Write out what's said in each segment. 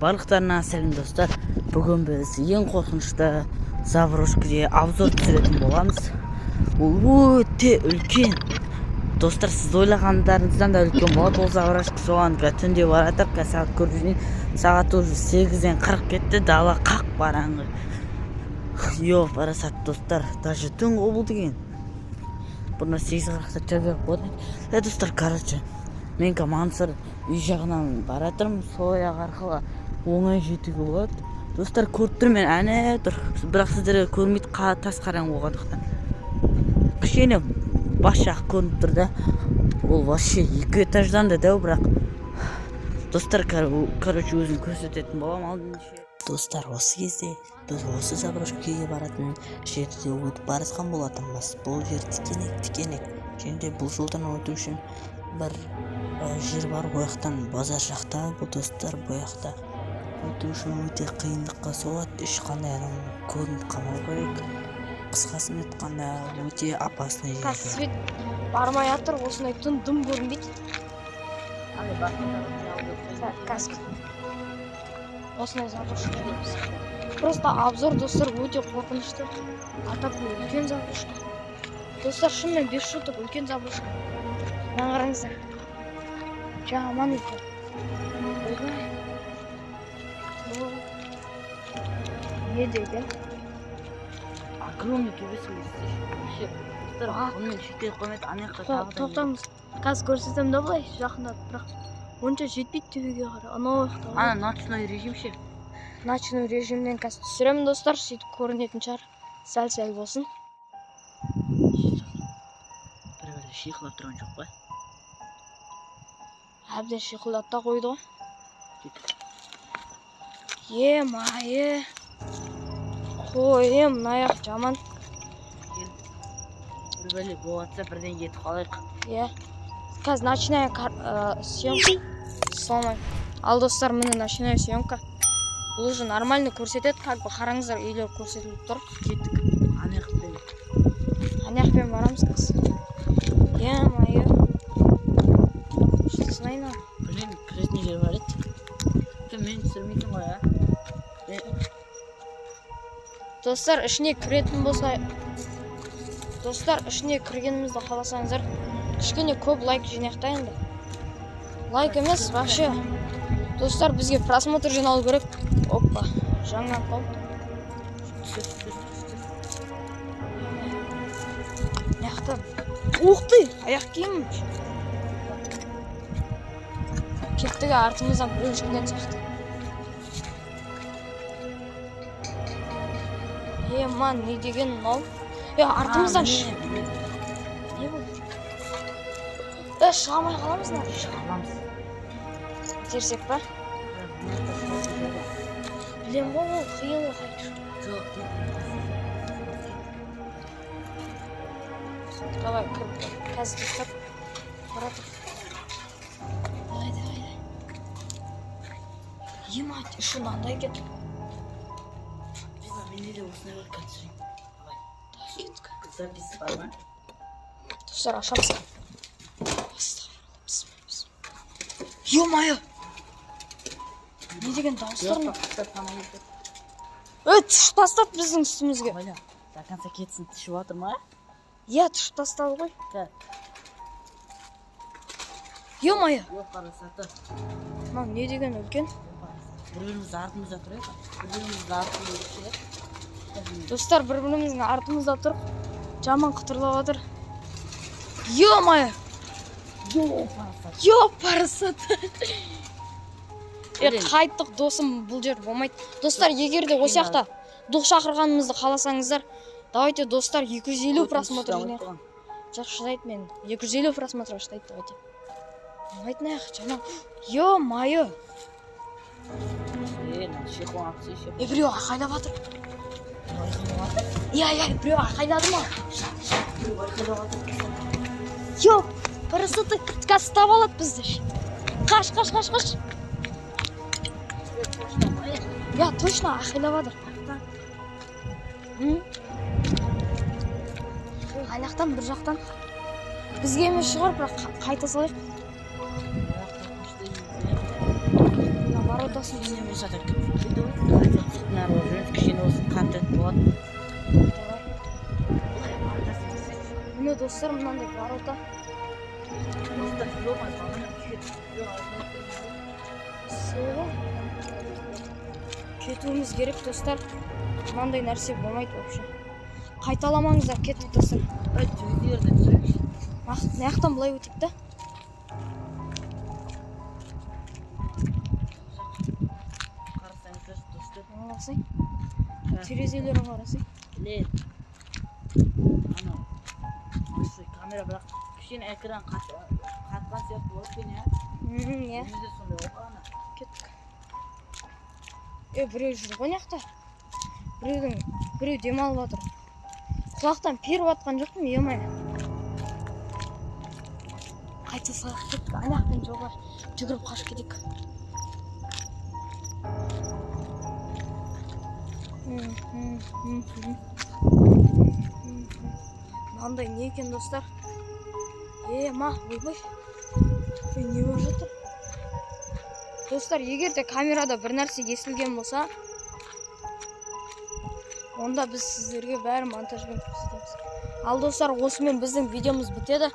Барлықтарына сәлем достар. Бүгін біз ең қорқынышты Заброшкіде обзор түсіретін боламыз. Ол өте үлкен. Достар, сіз ойлағандарыңыздан да үлкен болады. Ол Заброшкі соған түнде баратыр. Сағат көріп жүрген. Сағат уже 8-ден 40 кетті. Дала қақ бараңғы. Йо, парасат достар. Даже түн ол деген. Бұны 8:40-та чабек болады. Достар, короче, мен Мансұр үй жағынан баратырмын. Сол аяқ арқылы оңай жетуге болады. Достар, көріп тұрмын, әне тұр. Бірақ сіздерге көрмейді, тас қараң болғандықтан. Кішкене бас жақ көрініп тұр да. Ол вообще 2 этаждан да дәу, бірақ достар, короче, өзін көрсететін болам алдынша. Достар, осы кезде біз осы Заброшкіге баратын жерде өтіп бара жатқан болатынбыз. Бұл жер тікенек. Және бұл жолдан өту үшін бір жер бар, бояқтан базар жақта. Бұл достар, бояқта өту үшін өте қиындыққа соғады. Ешқандай адам көрініп қалмау керек. Қысқасын айтқанда өте опасный жер. Свет бармай жатыр, осындай түн дым көрінбейді. Осындай Заброшкі дейміз. Просто обзор, достар, өте қорқынышты. Атап үлкен Заброшкі. Достар, шынымен 5 шуток үлкен Заброшкі. Маған қараңыздар. Жаман үлкен. Не деген? Огромный төбесі вообще. Достар, онымен шетел қоймайды, анаяққа тағы да. Тоқтаңыз. Қазір көрсетем да былай жақындап, бірақ онша жетпейді төбеге қарай. Анау жақта. Ана ночной режим ше. Ночной режимнен қазір түсіремін достар, сөйтіп көрінетін шығар. Сәл болсын. Бір шиқылап тұрған жоқ па? Әбден шиқылдап та қойды ғой. Е-мае. Қойым, наяқ жаман. Бір бәле болатса бірден кетіп қалайық. Қазір ночная съемка. Сломай. Ал достар, міне ночная съемка. Бұл уже нормально көрсетеді, как бы қараңыздар, үйлер көрсетіліп тұр. Кеттік. Анаяқпен барамыз қазір. Е-мае. Что знайын ау? Блин, кіретін жер бар еді. Мен түсірмейтін ғой, а? Достар, ішіне кіретін болса, достар, ішіне кіргенімізді қаласаңыздар, кішкене көп лайк жинақтайын да. Лайк емес, вообще. Достар, бізге просмотр жиналу керек. Опа, жаңа қол. Аяқты. Уқты, аяқ киім. Кеттігі артымыздан біреу жүрген сияқты. Ман, не деген мынау? Артымыздан не болды? Шыға алмай қаламыз на? Шыға аламыз. Терсек па? Білем ғой, ол қиын ғой қайтыр. Жоқ, Давай, қазір тұтап. Баратыр. Давай. Емать, үші нандай кет. Менде де осындай бар кәтсірейін. Давай. Кеттік. Запис бар ма? Достар, ашамыз. Е-мае! Не деген дауыстар ма? Түшіп тастап біздің үстімізге. Ойла, до конца кетсін түшіп атыр ма? Түшіп тастады ғой. Е-мае! Жоқ, парасаты. Не деген үлкен? Бір-бірімізді артымызда тұрайық. Бір-бірімізді артымызда тұрайық. Достар, бір-біріміздің артымызда тұрып, жаман қытырлап жатыр. Е-мае! Парасат. Қайттық досым, бұл жер болмайды. Достар, егер де осы жақта доқ шақырғанымызды қаласаңыздар, давайте достар 250 просмотр жинайық. Жоқ, шыдайды мен. 250 просмотр шыдайды, давайте. Болмайтын аяқ, жаман. Е-мае! Біреу ақайлап жатыр. Біреу ақайлады ма? Парасаты қазір тап алады бізді. Қаш. Точно ақайлап жатыр. Аяқтан бір жақтан. Бізге емес шығар, бірақ қайта салайық. воротасын. Кішкене болса да кішкене болсын контент болады. Міне достар, мынандай ворота. Сыйлы. Кетуіміз керек достар. Мынандай нәрсе болмайды вообще. Қайталамаңыздар, кетіп достар. Маяқтан былай өтіп та. Қарасаң. Терезелері қарасаң. Камера бірақ кішкене экран қатқан сияқты болады екен, иә? Иә. Өзі сондай болғаны. Кеттік. Біреу жүр ғой маяқта. Біреу демалып жатыр. Құлақтан періп атқан жоқпын, емай. Қайта салақ кеттік. Аяқпен жоға жүгіріп қашып кетейік. Мынандай не екен достар? Ойбай. Не болып жатыр? Достар, егер де камерада бір нәрсе естілген болса, онда біз сіздерге бәрі монтажбен көрсетеміз. Ал достар, осымен біздің видеомыз бітеді.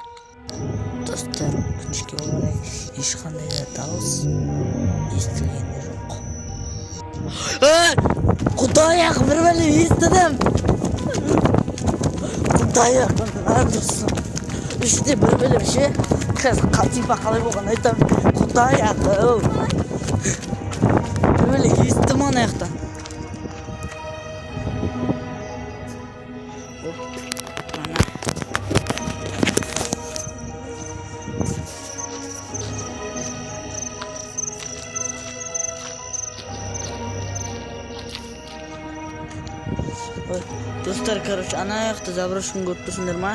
Достар, өкінішке орай ешқандай да дауыс естілген жоқ. Құдай-ақ, бір бәлем естідім. Құдай-ақ, тұрсын. Үште бір бәлем ше. Қазір қатипа қалай болған айтам. Құдай-ақ. Бір бәлем естім ана яқтан. Достар, короче, ана жақта заброшканы көріп тұрсыңдар ма?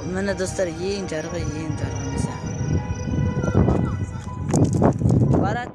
Міне достар, ең жарғы емес. Барат.